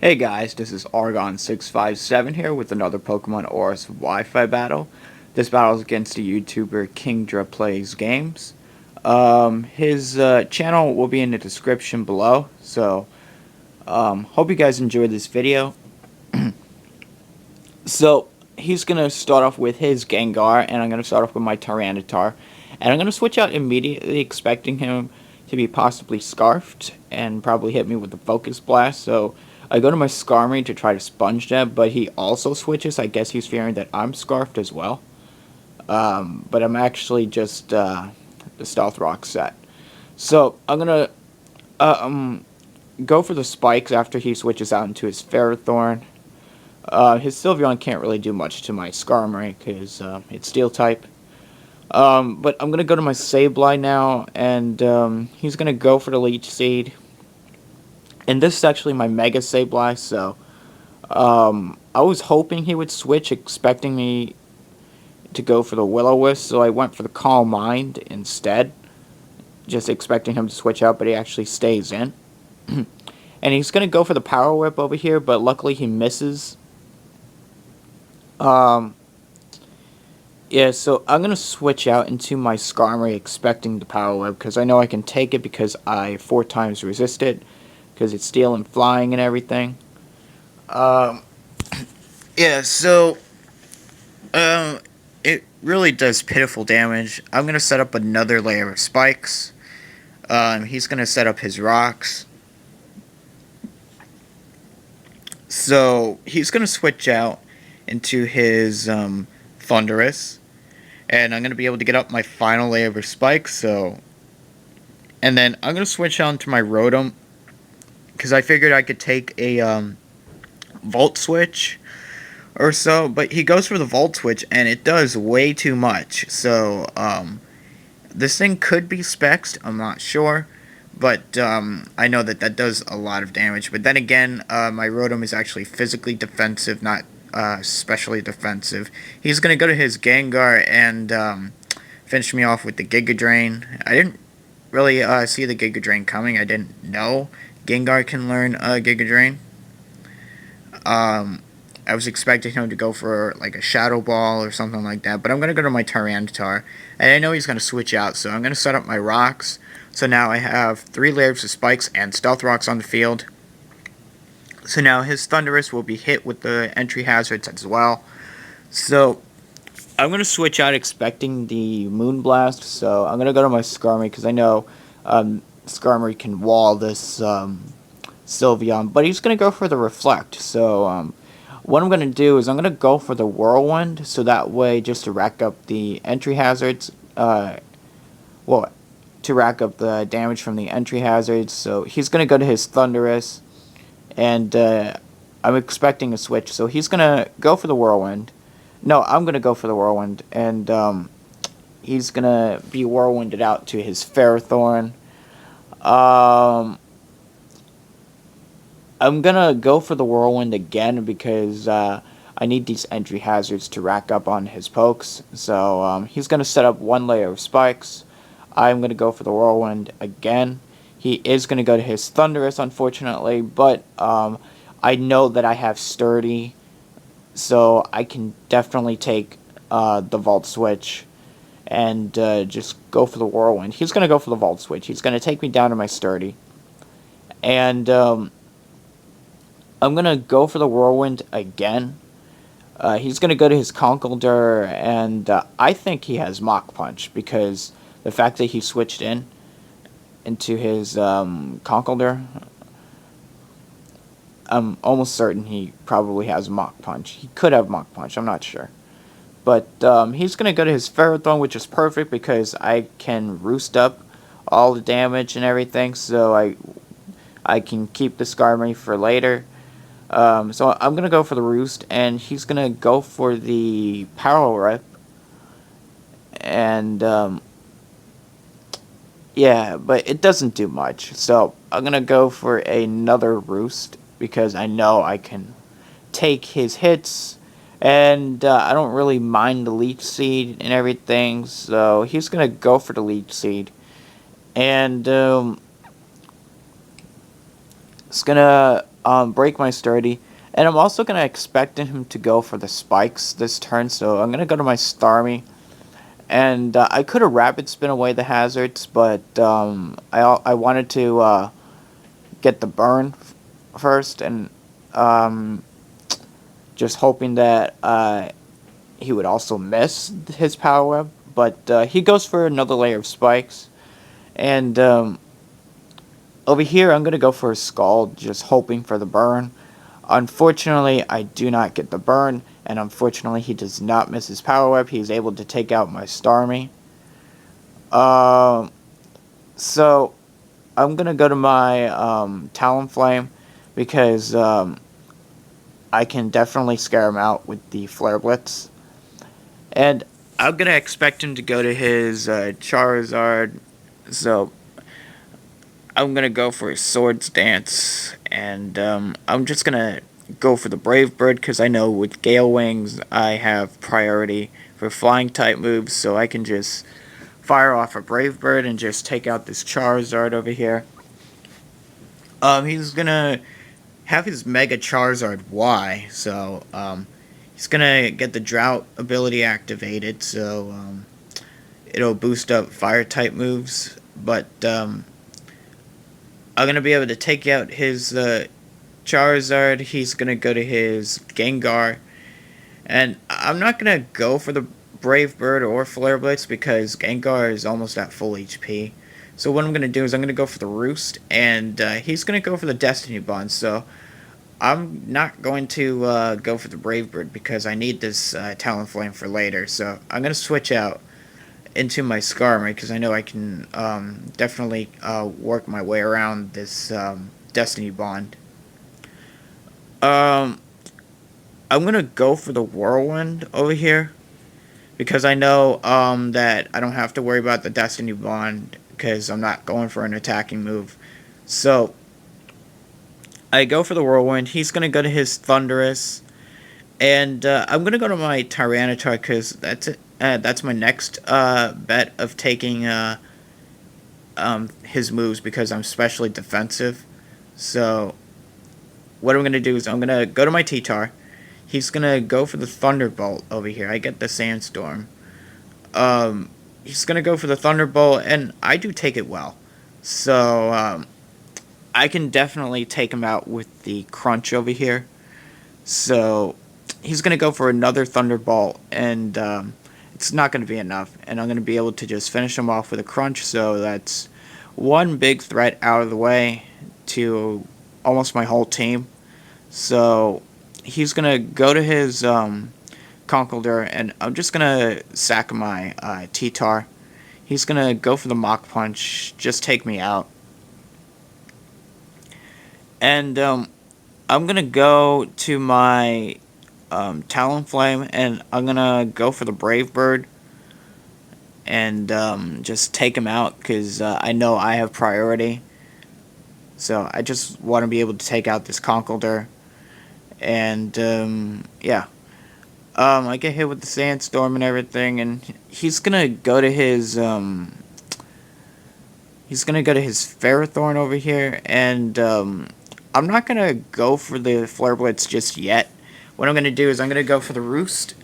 Hey guys, this is Argon657 here with another Pokemon ORAS Wi-Fi battle. This battle is against the YouTuber KingdraPlaysGames. His channel will be in the description below, so hope you guys enjoyed this video. So, he's going to start off with his Gengar, and I'm going to start off with my Tyranitar. And I'm going to switch out immediately, expecting him to be possibly Scarfed, and probably hit me with the Focus Blast, so I go to my Skarmory to try to Sponge that, but he also switches. I guess he's fearing that I'm Scarfed as well. But I'm actually just the Stealth Rock set. So I'm going to go for the Spikes after he switches out into his Ferrothorn. His Sylveon can't really do much to my Skarmory because it's Steel type. But I'm going to go to my Sableye now, and he's going to go for the Leech Seed. And this is actually my Mega Sableye, so I was hoping he would switch, expecting me to go for the Will-O-Wisp, so I went for the Calm Mind instead, just expecting him to switch out, but he actually stays in. And he's going to go for the Power Whip over here, but luckily he misses. Yeah, so I'm going to switch out into my Skarmory expecting the Power Whip, because I know I can take it because I 4 times resist it, because it's Steel and Flying and everything. Yeah, so it really does pitiful damage. I'm going to set up another layer of spikes. He's going to set up his rocks. So he's going to switch out into his Thunderous. And I'm going to be able to get up my final layer of spikes. And then I'm going to switch on to my Rotom, because I figured I could take a Volt Switch or so, but he goes for the Volt Switch, and it does way too much. So, this thing could be Spexed, I'm not sure, but I know that does a lot of damage. But then again, my Rotom is actually physically defensive, not specially defensive. He's going to go to his Gengar and finish me off with the Giga Drain. I didn't really see the Giga Drain coming. I didn't know Gengar can learn Giga Drain. I was expecting him to go for like a Shadow Ball or something like that, but I'm going to go to my Tyranitar, and I know he's going to switch out, so I'm going to set up my rocks. So now I have 3 layers of spikes and Stealth Rocks on the field. So now his Thunderous will be hit with the entry hazards as well. So I'm going to switch out expecting the Moonblast, so I'm going to go to my Skarmory, because I know Skarmory can wall this Sylveon, but he's going to go for the Reflect. So what I'm going to do is I'm going to go for the Whirlwind, so that way, just to rack up the entry hazards, to rack up the damage from the entry hazards. So he's going to go to his Thunderous, and I'm expecting a switch, so he's going to go for the Whirlwind. No, I'm going to go for the Whirlwind, and he's going to be Whirlwinded out to his Ferrothorn. I'm gonna go for the Whirlwind again because I need these entry hazards to rack up on his pokes. So he's gonna set up 1 layer of spikes. I'm gonna go for the Whirlwind again. He is gonna go to his Thunderous, unfortunately, but I know that I have Sturdy, so I can definitely take the Volt Switch and just go for the Whirlwind. He's gonna go for the Volt Switch. He's gonna take me down to my Sturdy, and I'm going to go for the Whirlwind again. He's going to go to his Conkeldurr, and I think he has Mach Punch, because the fact that he switched into his Conkeldurr, I'm almost certain he probably has Mach Punch. He could have Mach Punch, I'm not sure. But he's going to go to his Ferrothorn, which is perfect, because I can roost up all the damage and everything, so I can keep the Skarmory for later. So I'm going to go for the Roost, and he's going to go for the Power Whip. And, yeah, but it doesn't do much. So I'm going to go for another Roost, because I know I can take his hits. And I don't really mind the Leech Seed and everything. So he's going to go for the Leech Seed. And it's going to break my sturdy. And I'm also going to expect him to go for the spikes this turn, so I'm going to go to my Starmie. And I could have rapid spin away the hazards, but I wanted to get the burn first, and um, just hoping that he would also miss his power web. But he goes for another layer of spikes, and over here I'm gonna go for a Scald, just hoping for the burn. Unfortunately, I do not get the burn, and unfortunately he does not miss his power web. He's able to take out my Starmie. So I'm gonna go to my Talonflame because I can definitely scare him out with the Flare Blitz. And I'm gonna expect him to go to his Charizard, so I'm gonna go for his Swords Dance, and I'm just gonna go for the Brave Bird because I know with Gale Wings I have priority for flying type moves, so I can just fire off a Brave Bird and just take out this Charizard over here. He's gonna have his Mega Charizard Y, so he's gonna get the Drought ability activated, so it'll boost up fire type moves. But I'm gonna be able to take out his Charizard. He's gonna go to his Gengar, and I'm not gonna go for the Brave Bird or Flare Blitz because Gengar is almost at full HP. So what I'm gonna do is I'm gonna go for the Roost, and he's gonna go for the Destiny Bond. So I'm not going to go for the Brave Bird because I need this Talonflame for later. So I'm going to switch out into my Skarmory because I know I can definitely work my way around this Destiny Bond. Um, I'm going to go for the Whirlwind over here because I know that I don't have to worry about the Destiny Bond because I'm not going for an attacking move. So I go for the Whirlwind. He's going to go to his Thunderous. And I'm going to go to my Tyranitar because that's my next bet of taking his moves because I'm specially defensive. So what I'm going to do is I'm going to go to my T-Tar. He's going to go for the Thunderbolt over here. I get the Sandstorm. He's going to go for the Thunderbolt, and I do take it well. So I can definitely take him out with the Crunch over here. So he's going to go for another Thunderbolt, and it's not going to be enough. And I'm going to be able to just finish him off with a Crunch, so that's one big threat out of the way to almost my whole team. So he's going to go to his Conkeldurr, and I'm just going to sack my T-Tar. He's going to go for the Mach Punch, just take me out. And I'm going to go to my Talonflame, and I'm going to go for the Brave Bird and just take him out because I know I have priority. So I just want to be able to take out this Conkeldurr. And yeah. I get hit with the Sandstorm and everything, and he's going to go to his Ferrothorn over here, and I'm not going to go for the Flare Blitz just yet. What I'm going to do is I'm going to go for the Roost,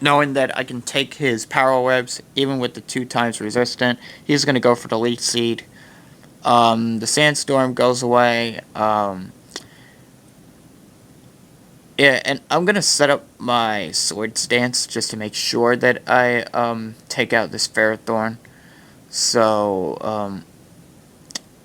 knowing that I can take his Power Webs, even with the 2x resistant. He's going to go for the Leech Seed. The Sandstorm goes away. Yeah, and I'm going to set up my Swords Dance just to make sure that I take out this Ferrothorn. So,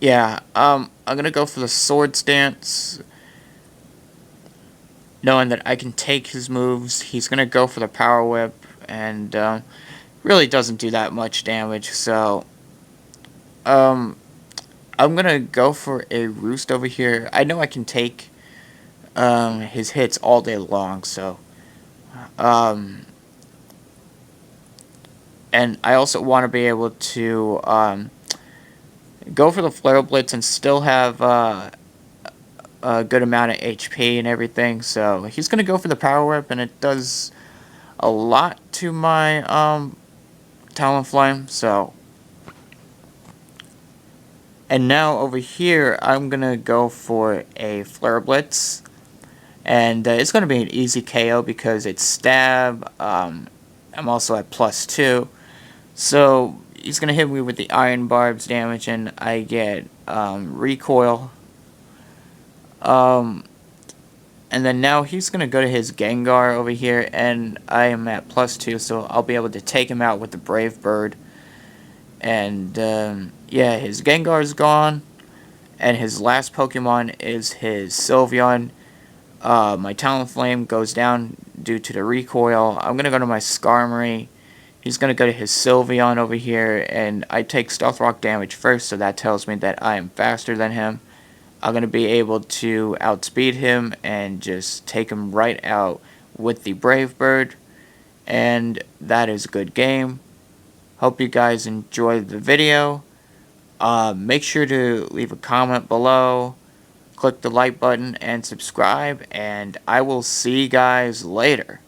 yeah, I'm going to go for the Swords Dance, knowing that I can take his moves. He's going to go for the Power Whip, and really doesn't do that much damage. So, I'm going to go for a Roost over here. I know I can take his hits all day long, so and I also want to be able to go for the Flare Blitz and still have a good amount of HP and everything. So he's gonna go for the Power Whip, and it does a lot to my Talonflame. So And now over here, I'm going to go for a Flare Blitz. And it's going to be an easy KO because it's stab. I'm also at +2. So he's going to hit me with the Iron Barbs damage, and I get recoil. And then now he's going to go to his Gengar over here, and I am at +2, so I'll be able to take him out with the Brave Bird. And yeah, his Gengar's gone, and his last Pokemon is his Sylveon. My Talonflame goes down due to the recoil. I'm going to go to my Skarmory. He's going to go to his Sylveon over here, and I take Stealth Rock damage first, so that tells me that I am faster than him. I'm going to be able to outspeed him and just take him right out with the Brave Bird, and that is a good game. Hope you guys enjoyed the video. Make sure to leave a comment below, click the like button, and subscribe, and I will see you guys later.